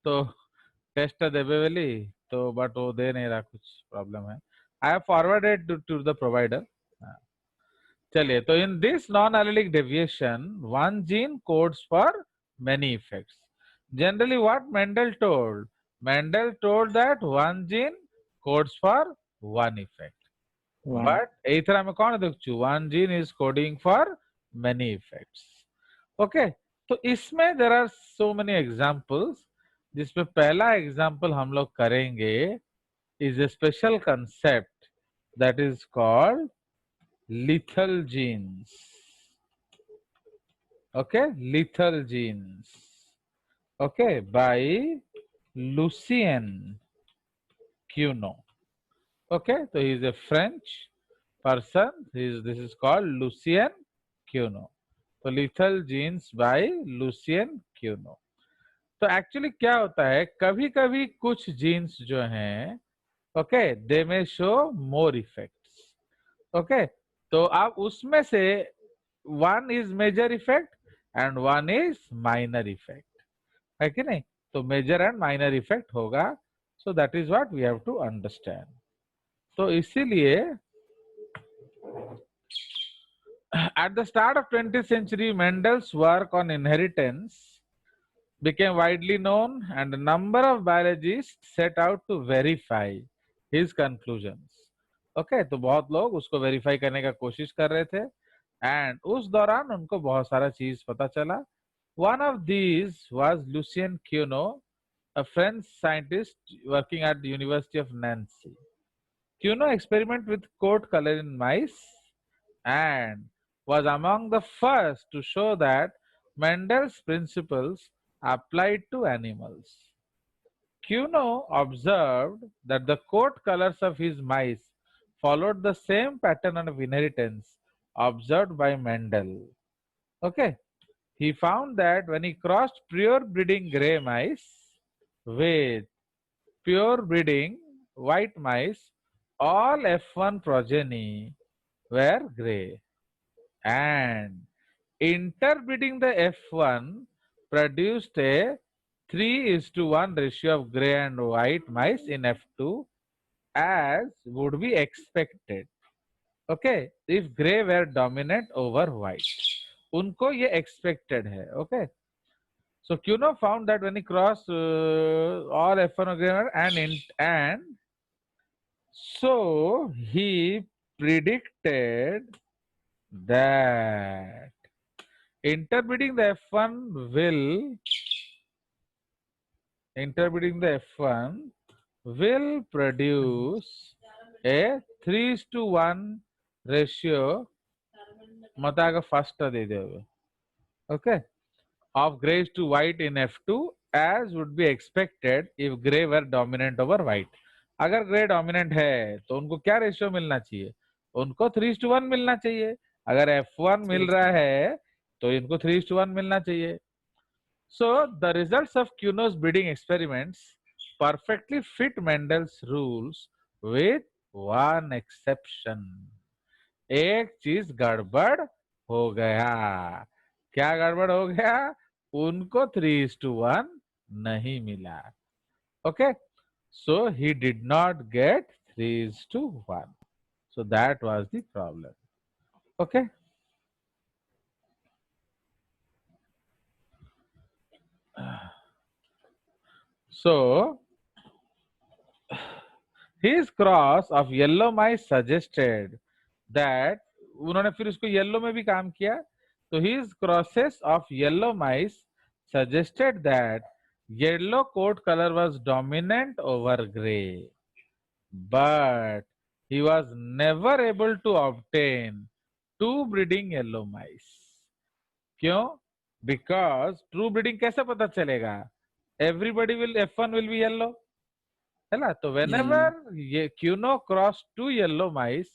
तो टेस्ट देवे वाली तो बट वो दे नहीं रहा, कुछ प्रॉब्लम है। I have forwarded to the provider. चलिए, तो in this non allelic deviation one gene codes for many effects. Generally what Mendel told that one gene codes for one effect, one. But एथरा में कौन देखु one gene is coding for many effects. Okay, तो इसमें there are so many examples, जिसमें पहला example हम लोग करेंगे is a special concept that is called lethal genes. Okay, lethal genes. Okay, by Lucien Cuno. Okay, so he is a French person. This is called Lucien Cuno. तो lethal genes by Lucien Cuno. तो actually क्या होता है, कभी कभी कुछ genes जो हैं, okay, they may show more effects. Okay, तो आप उसमें से one is major effect and one is minor effect, है कि नहीं? तो मेजर एंड माइनर इफेक्ट होगा। So that is what we have to understand. तो इसीलिए at the start of 20th century, Mendel's work on inheritance became widely known, and a number of biologists set out to verify his conclusions. Okay, तो बहुत लोग उसको verify करने का कोशिश कर रहे थे, एंड उस दौरान उनको बहुत सारा चीज पता चला। One of these was Lucien Cuno, a French scientist working at the University of Nancy. Cuno experimented with coat color in mice and was among the first to show that Mendel's principles applied to animals. Cuno observed that the coat colors of his mice followed the same pattern of inheritance observed by Mendel. Okay, he found that when he crossed pure breeding gray mice with pure breeding white mice, all F1 progeny were gray, and interbreeding the F1 produced a 3:1 ratio of gray and white mice in F2, as would be expected. Okay, if gray were dominant over white, उनको ये expected है. Okay, so Cuno found that when he crossed all F1 gray and so he predicted that interbreeding the F1 will produce a 3:1 ratio, mataga first they they, okay, of grays to white in F2, as would be expected if gray were dominant over white. अगर grey dominant है तो उनको क्या ratio मिलना चाहिए? उनको 3:1 मिलना चाहिए। अगर F1 मिल रहा है तो इनको 3:1 मिलना चाहिए। So the results of Cuno's breeding experiments perfectly fit Mendel's rules with one exception. एक चीज गड़बड़ हो गया। क्या गड़बड़ हो गया? उनको 3:1 नहीं मिला। Okay, so he did not get 3:1. So that was the problem. Okay. So his cross of yellow mice suggested that, उन्होंने फिर उसको येलो में भी काम किया, तो his crosses of yellow mice suggested that yellow coat color was dominant over gray, but he was never able to obtain two breeding yellow mice. क्यों? Because true breeding कैसे पता चलेगा? Everybody will F1 will be yellow, है ना? तो whenever ये Cuno crossed two yellow mice,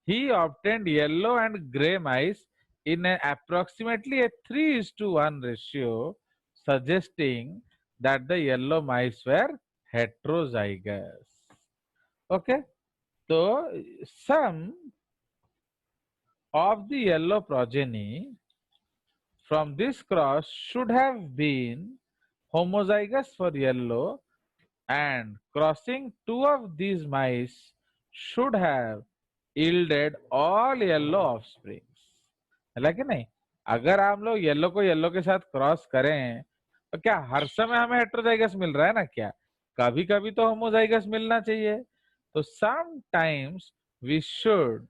he obtained yellow and gray mice in approximately a 3:1 ratio, suggesting that the yellow mice were heterozygous. Okay, so some of the yellow progeny from this cross should have been homozygous for yellow, and crossing two of these mice should have yielded all yellow offsprings. है कि नहीं? अगर हम लोग yellow को yellow के साथ cross करें तो क्या हर समय हमें हेट्रोजाइगस मिल रहा है ना? क्या कभी कभी तो होमोजाइगस मिलना चाहिए. तो sometimes we should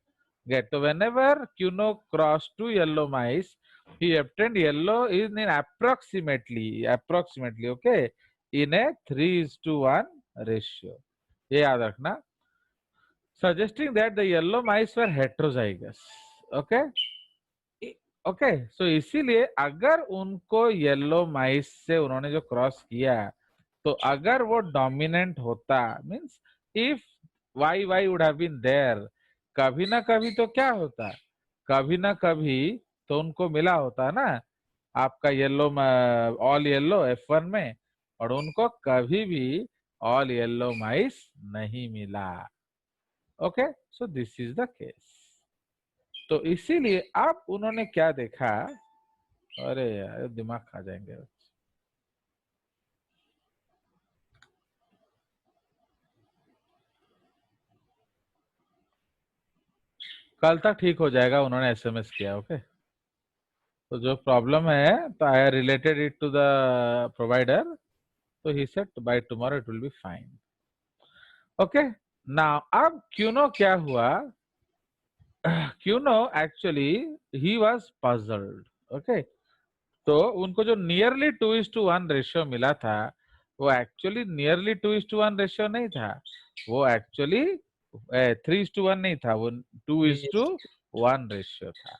get. So whenever Cuno crossed two yellow mice, he obtained yellow in approximately, okay, in a 3:1 ratio. ये याद रखना. Suggesting that the yellow mice were heterozygous. Okay. Okay, so इसीलिए अगर उनको yellow माइस से उन्होंने जो cross किया तो अगर वो डोमिनेंट होता, means if Y Y would have been there, कभी ना कभी तो क्या होता, कभी ना कभी तो उनको मिला होता ना आपका येलो, ऑल येलो F1 में, और उनको कभी भी ऑल येलो माइस नहीं मिला. Okay, so this is the case. तो इसीलिए अब उन्होंने क्या देखा, अरे यार दिमाग खा जाएंगे. कल तक ठीक हो जाएगा, उन्होंने एसएमएस किया. ओके, तो जो प्रॉब्लम है तो I related it to the provider, तो he said by tomorrow it will be fine. Okay, now अब क्यूनो क्या हुआ, Cuenot actually he was puzzled. Okay, तो उनको जो नियरली 2:1 रेशियो मिला था वो एक्चुअली नियरली 2:1 रेशियो नहीं था, वो एक्चुअली 3:1 नहीं था, वो 2:1 रेशियो था.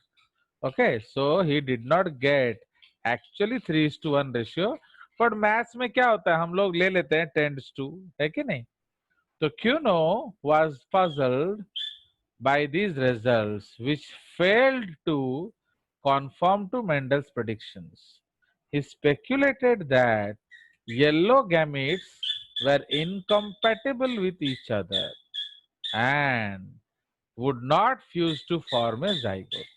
Okay, so he did not get actually 3:1 ratio. But maths में क्या होता है, हम लोग ले लेते हैं 10:2, है कि नहीं? तो quinoa was puzzled by these results, which failed to conform to Mendel's predictions. He speculated that yellow gametes were incompatible with each other and would not fuse to form a zygote.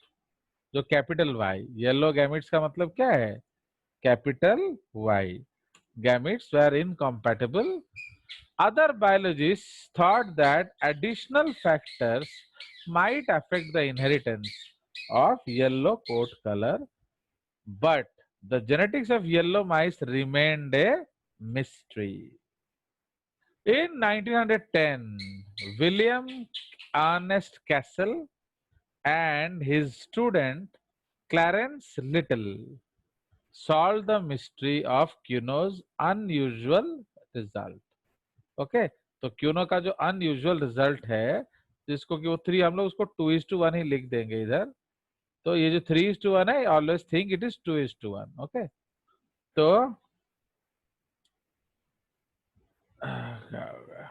जो capital Y, yellow gametes का मतलब क्या है? Capital Y. Gametes were incompatible. Other biologists thought that additional factors might affect the inheritance of yellow coat color, but the genetics of yellow mice remained a mystery. In 1910, William Ernest Cassell and his student Clarence Little solved the mystery of Cuno's unusual result. Okay, तो quinoa का जो unusual result है, जिसको कि वो 3, हम लोग उसको 2:1 ही लिख देंगे इधर. तो ये जो 3:1 है, always think it is 2:1. Okay, तो क्या होगा,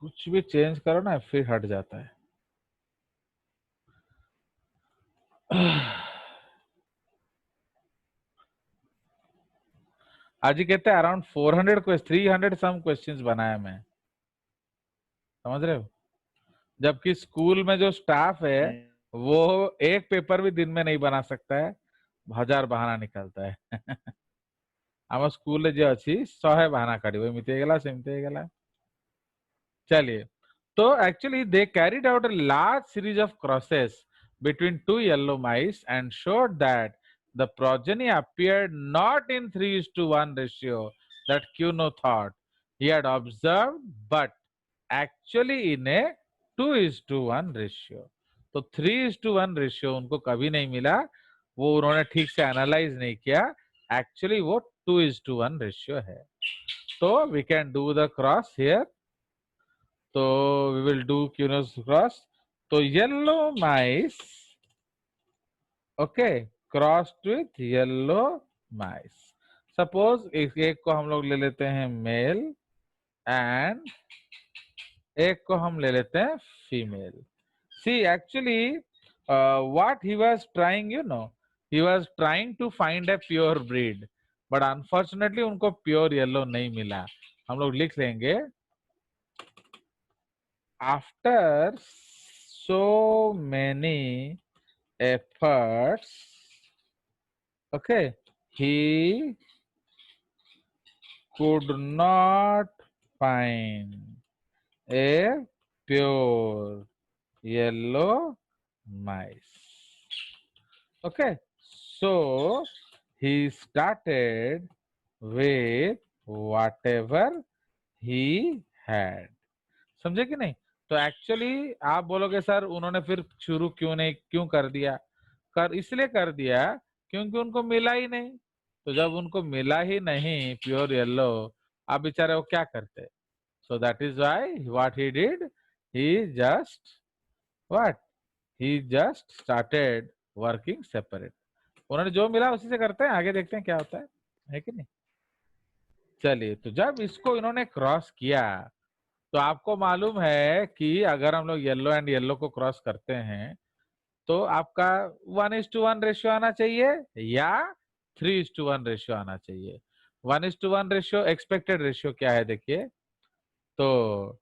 कुछ भी चेंज करो ना फिर हट जाता है. आज ही कहते हैं अराउंड 400 300 सम क्वेश्चंस बनाया मैं, समझ रहे हो? जबकि स्कूल में जो स्टाफ है वो एक पेपर भी दिन में नहीं बना सकता है, 1000 बहाना निकलता है. ଆମ ସ୍କୁଲରେ ଯେ ଅଛି 100 ବାହାନା କାଢିବ, ଏମିତି ହେଇଗଲା ସେମିତି ହେଇଗଲା. चलिए, तो actually they carried out a large series of crosses between two yellow mice and showed that the progeny appeared not in 3:1 ratio that Cuno thought he had observed, but actually in a 2:1 ratio. तो 3:1 ratio उनको कभी नहीं मिला, वो उन्होंने ठीक से analyse नहीं किया, एक्चुअली वो 2:1 रेशियो है. तो we can do the cross here. तो we will do Cuenot's cross. तो yellow mice, okay, crossed with yellow mice. Suppose एक को हम लोग ले लेते हैं मेल एंड एक को हम ले लेते हैं female. See actually what he was trying, you know, he was trying to find a pure breed, but unfortunately उनको प्योर येलो नहीं मिला. हम लोग लिख लेंगे, after so many efforts, okay, he could not find a pure yellow mice. Okay, so he started with whatever he had. समझे कि नहीं? तो एक्चुअली आप बोलोगे सर उन्होंने फिर शुरू क्यों कर दिया? इसलिए कर दिया क्योंकि उनको मिला ही नहीं। तो जब उनको मिला ही नहीं प्योर येलो, आप बेचारे वो क्या करते? So that is why what he did, he just what? He just started working separate. उन्होंने जो मिला उसी से करते हैं, आगे देखते हैं क्या होता है कि नहीं? चलिए, तो जब इसको इन्होंने क्रॉस किया तो आपको मालूम है कि अगर हम लोग येलो एंड येलो को क्रॉस करते हैं तो आपका 1:1 रेशियो आना चाहिए या 3:1 रेशियो आना चाहिए। 1:1 रेशियो एक्सपेक्टेड रेशियो क्या है देखिए, तो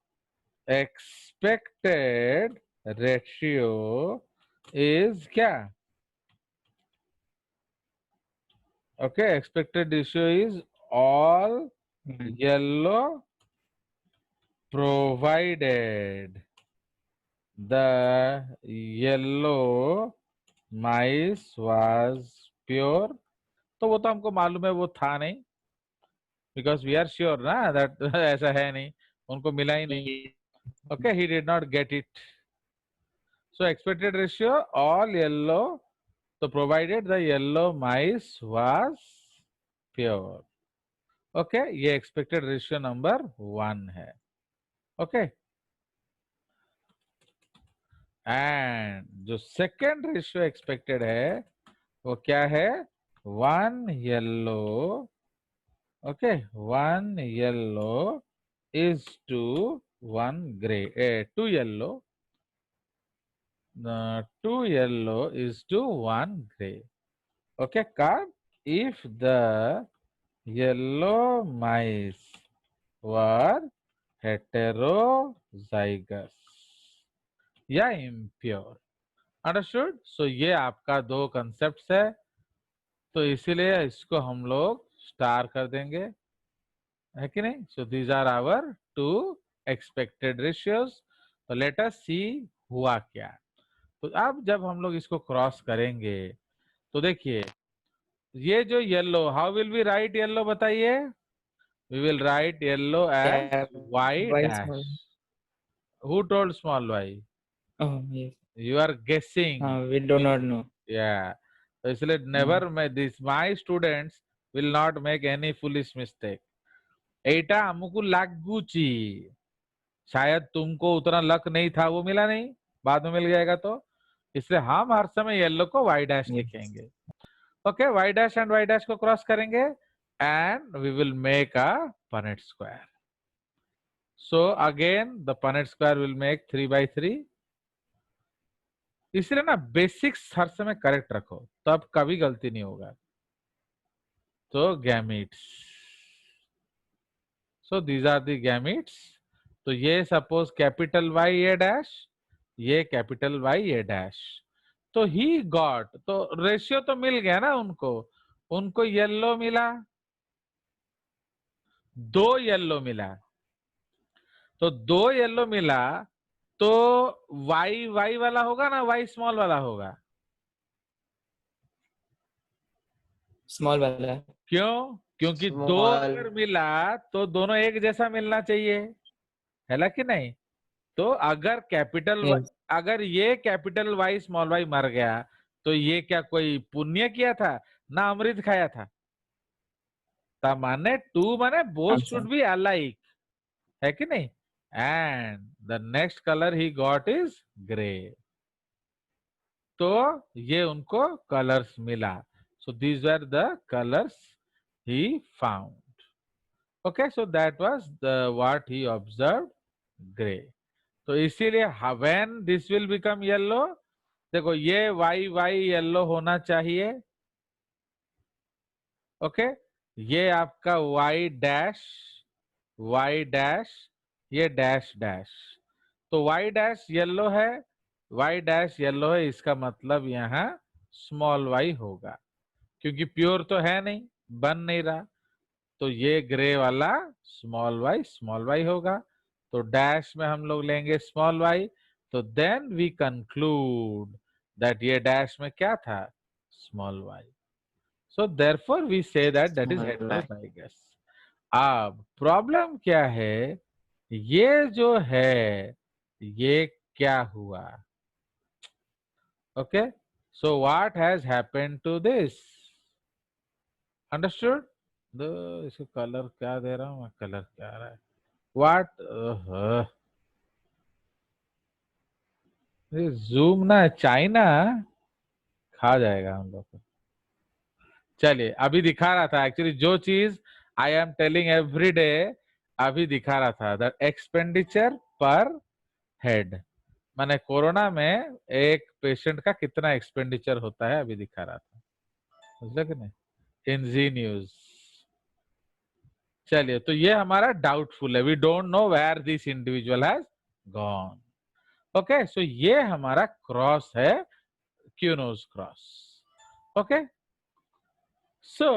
एक्सपेक्टेड रेशियो इज क्या? Okay, expected ratio is all yellow provided the yellow mice was pure। तो वो तो हमको मालूम है वो था नहीं, बिकॉज वी आर श्योर ना दैट ऐसा है नहीं, उनको मिला ही नहीं। Okay, he did not get it. So expected ratio all yellow, तो provided the yellow mice was pure. Okay, ये एक्सपेक्टेड रेशियो नंबर 1 है। ओके, एंड जो सेकेंड रेशियो एक्सपेक्टेड है वो क्या है? 1 yellow, okay, 1 yellow is to 1 gray, 2 yellow, 2 yellow is to 1 gray. Okay, Carl, if the yellow mice were heterozygous या impure, understood? So ये आपका दो concepts है, तो इसीलिए इसको हम लोग स्टार कर देंगे, है कि नहीं? So these are our two expected ratios. तो लेट अस सी हुआ क्या। तो अब जब हम लोग इसको क्रॉस करेंगे तो देखिए ये जो yellow, how will we write yellow बताइए? We will write yellow as Y Y dash. small. Who told small Y? Oh, yes. You are guessing. We do not know. Yeah, तो इसलिए नेवर मै this my students will not make any foolish mistake. एटा हमको लागुची, शायद तुमको उतना luck नहीं था, वो मिला नहीं, बाद में मिल जाएगा। तो इसलिए हम हर समय येलो को वाई डैश Yes. लिखेंगे। Okay, Y dash and Y dash को क्रॉस करेंगे and we will make a Punnett square. So again the Punnett square will make 3/3। इसलिए ना बेसिक्स हर समय करेक्ट रखो, तो अब कभी गलती नहीं होगा। तो gametes, so these are the gametes. तो ये suppose capital Y A dash, ये कैपिटल वाई ए डैश। तो ही गॉट, तो रेशियो तो मिल गया ना उनको, उनको येलो मिला, 2 येलो मिला। तो 2 येलो मिला तो वाई वाई वाला होगा ना, वाई स्मॉल वाला होगा। Small वाला. क्यों? क्योंकि 2 Small. अगर मिला तो दोनों एक जैसा मिलना चाहिए, है ना कि नहीं? तो अगर Yes. अगर ये कैपिटल वाई स्मॉल वाई मर गया तो ये क्या कोई पुण्य किया था ना अमृत खाया था? तब माने 2 माने both Answer. Should be alike, है कि नहीं? And the next colour he got is grey. तो ये उनको कलर्स मिला। So these are the colours he found. Okay, so that was the what he observed, grey. तो इसीलिए when this will become yellow, देखो ये वाई वाई येलो होना चाहिए। ओके, ये आपका वाई डैश, वाई डैश, ये डैश डैश। तो वाई डैश येलो है, y डैश येलो है, इसका मतलब यहाँ स्मॉल y होगा, क्योंकि प्योर तो है नहीं, बन नहीं रहा, तो ये ग्रे वाला स्मॉल y होगा। तो डैश में हम लोग लेंगे स्मॉल y, तो देन वी कंक्लूड दैट ये डैश में क्या था, small y। So therefore we say that is Small y. Heterozygous. अब प्रॉब्लम क्या है, ये जो है ये क्या हुआ, okay. So what has happened to this, understood. इसको कलर क्या दे रहा हूँ मैं, कलर क्या आ रहा है, व्हाट, ये जूम ना चाइना खा जाएगा हम लोग को। चलिए अभी दिखा रहा था एक्चुअली जो चीज I am telling every day, अभी दिखा रहा था द एक्सपेंडिचर पर हेड, माने कोरोना में एक पेशेंट का कितना एक्सपेंडिचर होता है, अभी दिखा रहा था, समझे कि नहीं, इन जी न्यूज। चलिए तो ये हमारा डाउटफुल है, we don't know where this individual has gone, okay. So ये हमारा क्रॉस है, Cuenot's cross, okay. So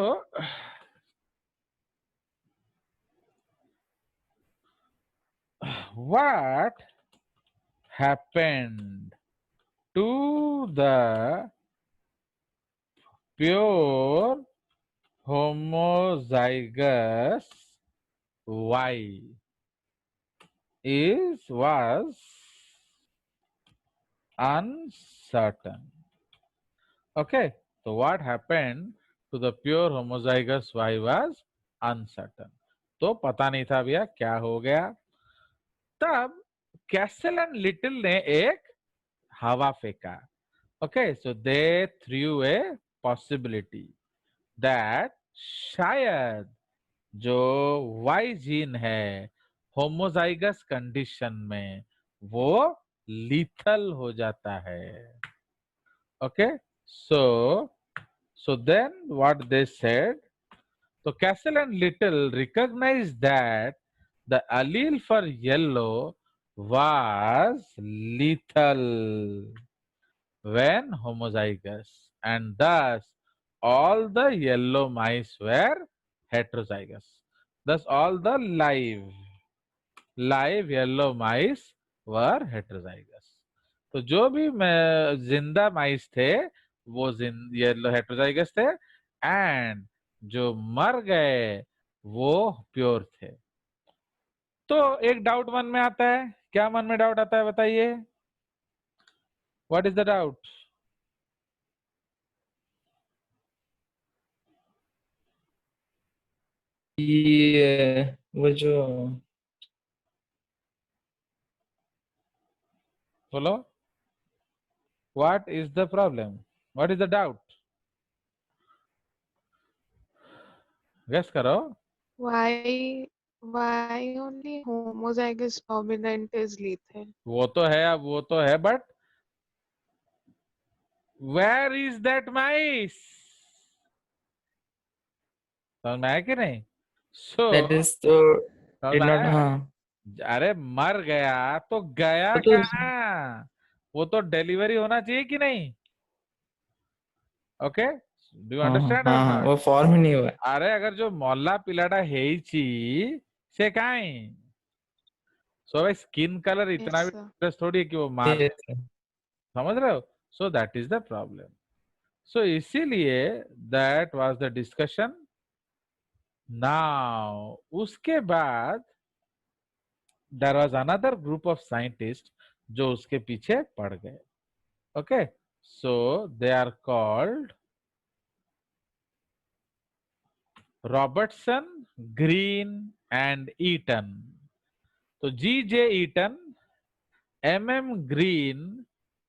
what happened to the pure homozygous Y was uncertain. Okay, so what happened to the pure homozygous Y was uncertain. तो पता नहीं था भैया क्या हो गया। तब कैसल एंड लिटिल ने एक हवा फेंका। Okay, so they threw a possibility that शायद जो Y जीन है होमोजाइगस कंडीशन में वो लीथल हो जाता है। Okay, so then what they said, so Castle and Little recognized that the allele for yellow was lethal when homozygous, and thus all the yellow mice were heterozygous. Thus all the live yellow mice were heterozygous. तो जो भी जिंदा माइस थे वो yellow heterozygous थे, and जो मर गए वो प्योर थे। तो एक डाउट मन में आता है, क्या मन में डाउट आता है बताइए, व्हाट इज द डाउट। ये वो जो बोलो, what is the problem, what is the doubt, guess करो। Why only homozygous dominant is lethal? वो तो है, अब वो तो है, बट वेयर इज दैट माइस, समझ में आया कि नहीं। सो that is तो समझ did में not, आया, हाँ अरे मर गया तो गया वो तो कहाँ, वो तो डिलीवरी होना चाहिए कि नहीं। ओके, डू यू हाँ हाँ अंडरस्टैंड और हाँ हाँ, नॉट। वो फॉर्म ही नहीं हुआ है। अरे अगर जो मोल्ला पिलाडा हेइची से काई, सो भाई स्किन कलर इतना Yes, भी sir. difference थोड़ी है कि वो मार Yes, दे, sir. समझ रहे हो। So that is the problem. So इसीलिए that was the discussion. Now उसके बाद there was another group of scientist जो उसके पीछे पड़ गए। Okay, so they are called Robertson, Green and Eaton. तो G J Eaton, M. Green,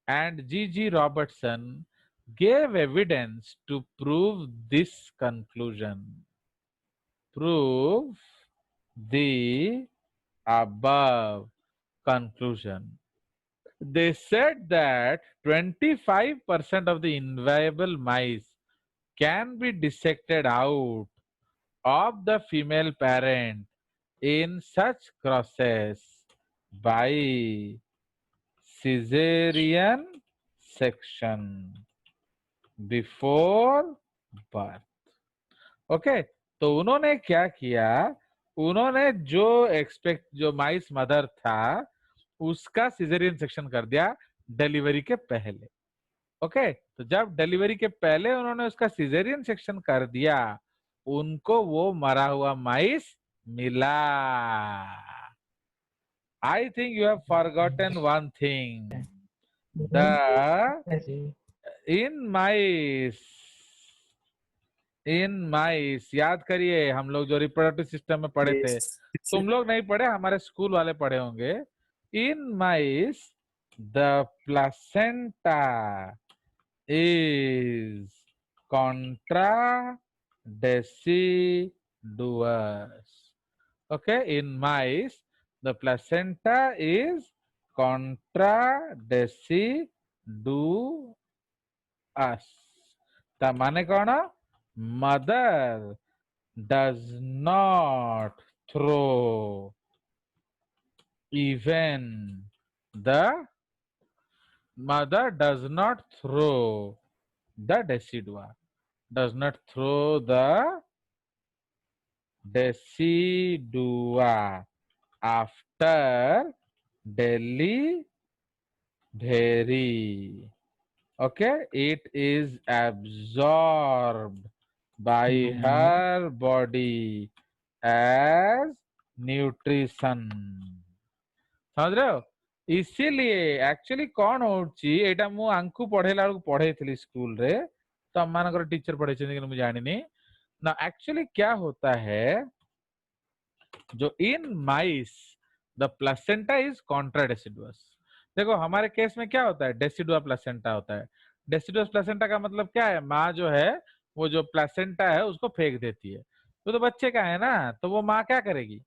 and G. Robertson gave evidence to prove this conclusion. Prove the above conclusion. They said that 25% of the inviable mice can be dissected out of the female parent in such crosses by caesarean section before birth. Okay, तो उन्होंने क्या किया, उन्होंने जो माइस mother था उसका caesarean section कर दिया डिलीवरी के पहले। ओके, तो जब डिलीवरी के पहले उन्होंने उसका सिजेरियन सेक्शन कर दिया, उनको वो मरा हुआ माइस मिला। I think you have forgotten one thing, the in mice याद करिए, हम लोग जो रिप्रोडक्टिव सिस्टम में पढ़े थे, तुम लोग नहीं पढ़े, हमारे स्कूल वाले पढ़े होंगे। In mice the placenta is contradeciduous. Okay, in mice the placenta is contradeciduous. ता माने कौन? Mother does not throw even the mother does not throw the decidua, does not throw the decidua after delivery. Okay, it is absorbed by her body as nutrition. समझ रहे हो? इसीलिए actually कौन होची एटा मु आंकु पढ़ेला बेलू पढ़ेइथिली स्कूल रे, तो हम मानकर टीचर पढ़ेछन कि मु जानिनी ना। एक्चुअली क्या होता है, जो इन माइस द प्लेसेंटा इज कॉन्ट्राडेसिडुअस। देखो हमारे केस में क्या होता है, डेसिडुआ प्लेसेंटा होता है। डेसिडुअस प्लेसेंटा का मतलब क्या है, माँ जो है वो जो प्लेसेंटा है उसको फेंक देती है, तो बच्चे का है ना, तो वो माँ क्या करेगी,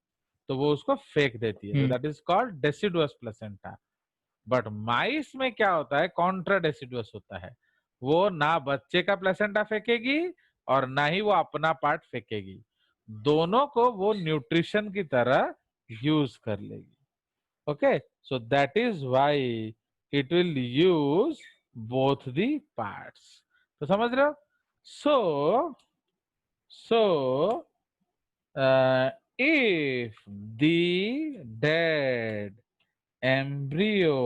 तो वो उसको फेंक देती है, तो that is called deciduous placenta. But mice में क्या होता है, कॉन्ट्राडेसिडुअस होता है, वो ना बच्चे का प्लेसेंटा फेंकेगी और ना ही वो अपना पार्ट फेंकेगी, दोनों को वो न्यूट्रिशन की तरह यूज कर लेगी। Okay, so that is why it will use both the parts. तो समझ रहे हो? सो if the dead embryo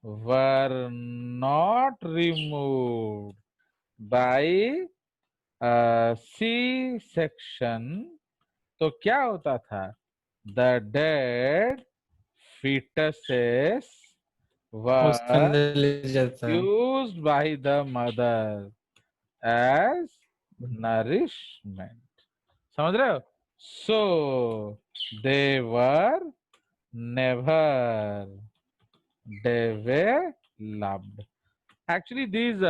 were not removed by C-section, तो क्या होता था, the dead fetuses were used by the mother as nourishment। समझ रहे हो? So they were never developed. Actually these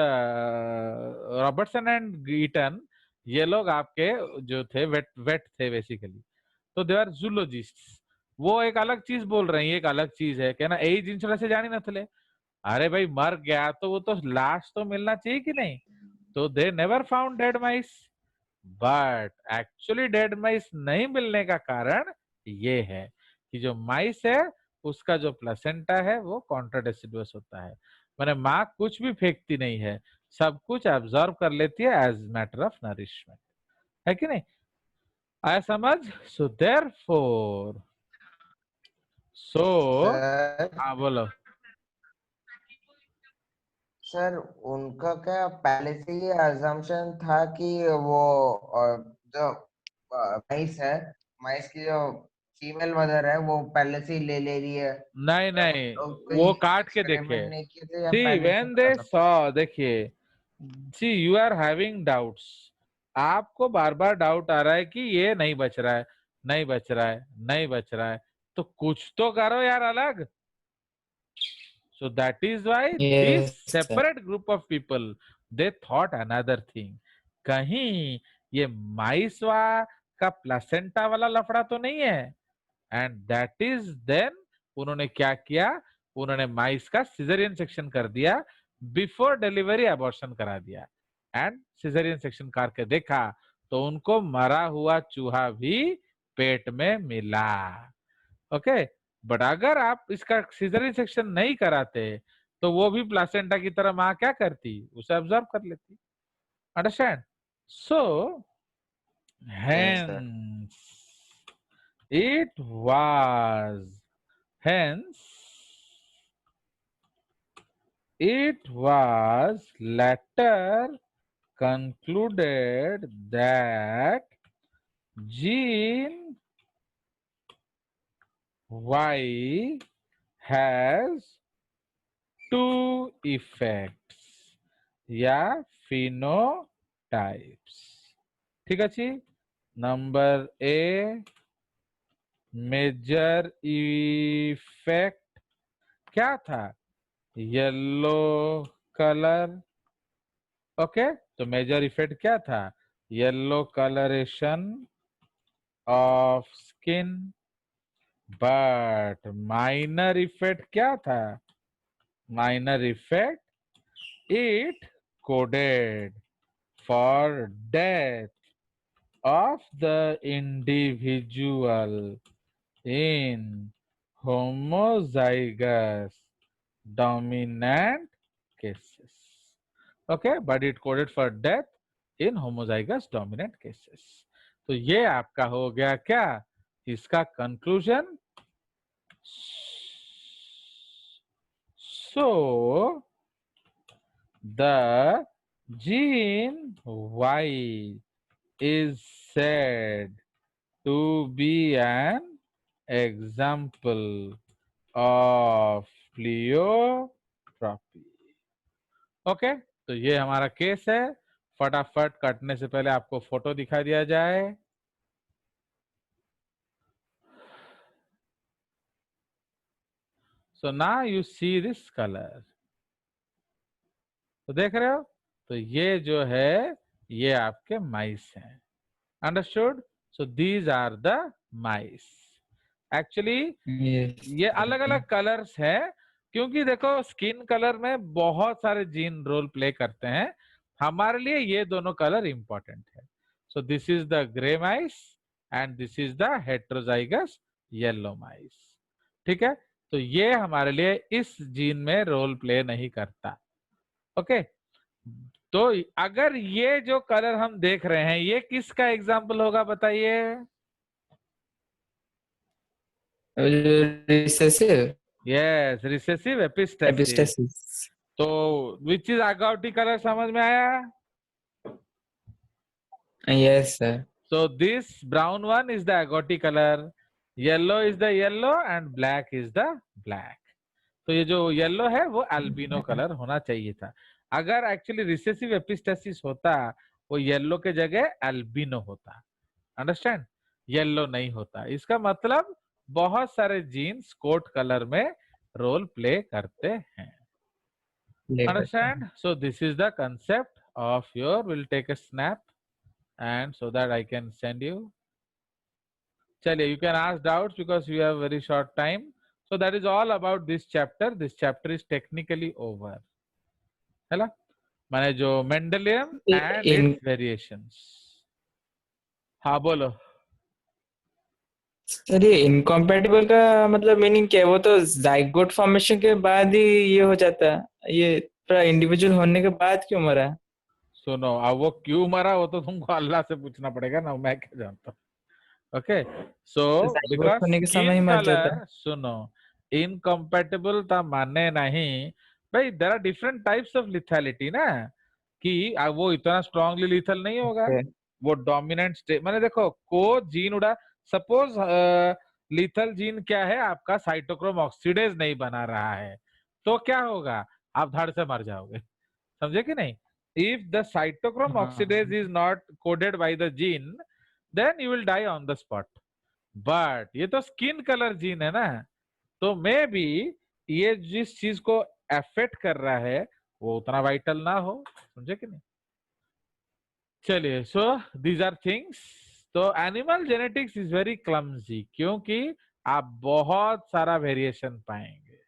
Robertson and Eaton, ये लोग आपके जो थे वेट थे बेसिकली, तो दे आर जूलॉजिस्ट्स। वो एक अलग चीज बोल रहे हैं, ये एक अलग चीज है क्या ना, यही जिन से जानी न थे। अरे भाई मर गया तो वो तो लाश तो मिलना चाहिए कि नहीं, तो they never found dead mice. But actually dead mice नहीं मिलने का कारण ये है कि जो माइस है उसका जो प्लेसेंटा है वो कॉन्ट्राडेसिडुअस होता है, माने माँ कुछ भी फेंकती नहीं है, सब कुछ एब्जॉर्ब कर लेती है एज मैटर ऑफ नरिशमेंट, है कि नहीं? आया समझ? सो देयरफॉर, सो हाँ बोलो। सर उनका क्या पहले से ये अजम्पशन था कि वो जो माइस है, माइस की जो फीमेल मदर है वो पहले से ही ले रही है? नहीं नहीं, वो काट के देखे, नहीं किए थे या सी पहले से व्हेन दे पता था? सॉ, देखिए सी यू आर हैविंग डाउट्स, आपको बार बार डाउट आ रहा है कि ये नहीं बच रहा है, नहीं बच रहा है, नहीं बच रहा है, तो कुछ तो करो यार अलग। So that is why this separate group of people, they thought another thing, कहीं ये माइसवा का प्लेसेंटा वाला लफड़ा तो नहीं है, एंड दैट इज देन उन्होंने क्या किया, उन्होंने माइस का सिजेरियन सेक्शन कर दिया, बिफोर डिलीवरी अबॉर्शन करा दिया, एंड सिजेरियन सेक्शन करके देखा तो उनको मरा हुआ चूहा भी पेट में मिला। ओके, बट अगर आप इसका सीजरियन सेक्शन नहीं कराते तो वो भी प्लासेंटा की तरह माँ क्या करती, उसे ऑब्जर्व कर लेती। Understand? So Yes, sir. hence it was hence it was later concluded that gene Y has two effects या phenotypes। ठीक है जी। नंबर ए, मेजर इफेक्ट क्या था, येलो कलर। ओके, तो मेजर इफेक्ट क्या था, yellow colouration of skin. But minor effect क्या था, minor effect, it coded for death of the individual in homozygous dominant cases. Okay, but it coded for death in homozygous dominant cases. तो ये आपका हो गया क्या, इसका conclusion. So the gene Y is said to be an example of pleiotropy। Okay, तो ये हमारा केस है। फटाफट कटने से पहले आपको फोटो दिखा दिया जाए। So now you see this colour, तो देख रहे हो, तो ये जो है ये आपके माइस हैं। Understood? So these are the mice. Actually Yes. ये अलग अलग कलर्स हैं, क्योंकि देखो स्किन कलर में बहुत सारे जीन रोल प्ले करते हैं। हमारे लिए ये दोनों कलर इंपॉर्टेंट है। So this is the grey mice and this is the heterozygous yellow mice. ठीक है, तो ये हमारे लिए इस जीन में रोल प्ले नहीं करता। ओके, तो अगर ये जो कलर हम देख रहे हैं ये किसका एग्जाम्पल होगा बताइए? Recessive yes, recessive epistasis. epistasis. तो विच इज अगाउटी कलर, समझ में आया? Yes, sir. So this brown one is the agouti color, yellow is the yellow and black is the black। तो ये जो येलो है वो अल्बिनो कलर होना चाहिए था। अगर एक्चुअली रिसेसिव एपिस्टेसिस होता वो येलो के जगह अल्बिनो होता। अंडरस्टैंड? येलो नहीं होता। इसका मतलब बहुत सारे जीन्स कोट कलर में रोल प्ले करते हैं। Understand? So this is the concept of your, we'll take a snap and so that I can send you. Chaliye, you can ask doubts because we have very short time. So that is all about this chapter. This chapter is technically over. है ना? माने जो Mendelian and its variations। हाँ बोलो। Sir ये इनकॉम्पैटिबल का मतलब meaning क्या है? वो तो जाइगोट फॉर्मेशन के बाद ही ये हो जाता है, ये पूरा इंडिविजुअल होने के बाद क्यों मरा? सुनो, अब वो क्यों मरा वो तो तुमको अल्लाह से पूछना पड़ेगा ना, मैं क्या जानता हूँ। ओके, सो जाइगोट होने के बिकॉज समय ही स्किन मर जाता है। कलर, सुनो, इनकम्पैटिबल था माने नहीं भाई, there are different types of lethality ना, कि वो इतना स्ट्रांगली लिथल नहीं होगा। वो डोमिनेंट स्टेट माने देखो को जीन उड़ा, सपोज लिथल जीन क्या है आपका, साइटोक्रोम ऑक्सीडेज नहीं बना रहा है, तो क्या होगा, आप धड़ से मर जाओगे। समझे कि नहीं? If the cytochrome oxidase is not coded by the gene then you will die on the spot। but ये तो स्किन कलर जीन है ना, तो मे बी ये जिस चीज को अफेक्ट कर रहा है वो उतना वाइटल ना हो। समझे कि नहीं? चलिए, सो दीज आर थिंग्स। तो animal genetics is very clumsy, क्योंकि आप बहुत सारा वेरिएशन पाएंगे।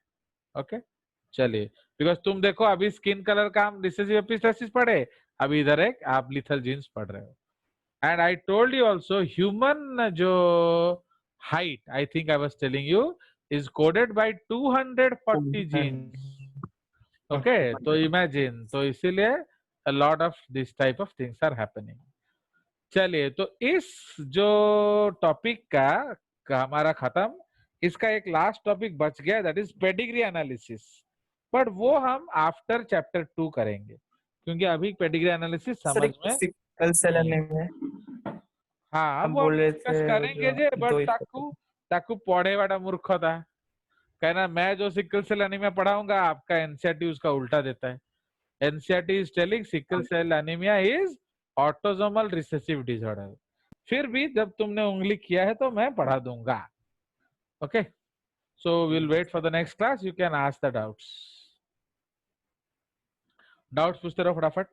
ओके, चलिए, बिकॉज तुम देखो अभी स्किन कलर का हम रिसेसिव एपिस्टेसिस पढ़े, अभी इधर एक आप लिथल जीन्स पढ़ रहे हो। And I told you also human जो height, I think I was telling you is coded by 240 genes. Okay तो इमेजिन, तो इसीलिए a lot of this type of things are happening. चलिए तो इस जो टॉपिक का हमारा खत्म, इसका एक लास्ट टॉपिक बच गया, that is pedigree analysis, but वो हम आफ्टर चैप्टर 2 करेंगे, क्योंकि अभी पेडिग्री एनालिसिस समझ में सिकल सेल एनीमिया हाँ हम वो बोल रहे डिस्कस थे करेंगे जे, दो बट ही ताकू ताकू पढ़े वाला मूर्ख था, कहना मैं जो सिकल सेल एनीमिया पढ़ाऊंगा आपका एनसीईआरटी उसका उल्टा देता है. NCERT is telling sickle cell anaemia is autosomal recessive disorder. फिर भी जब तुमने उंगली किया है तो मैं पढ़ा दूंगा. Okay so will wait for the next class, you can ask the doubts. Doubts पूछते रहो फटाफट.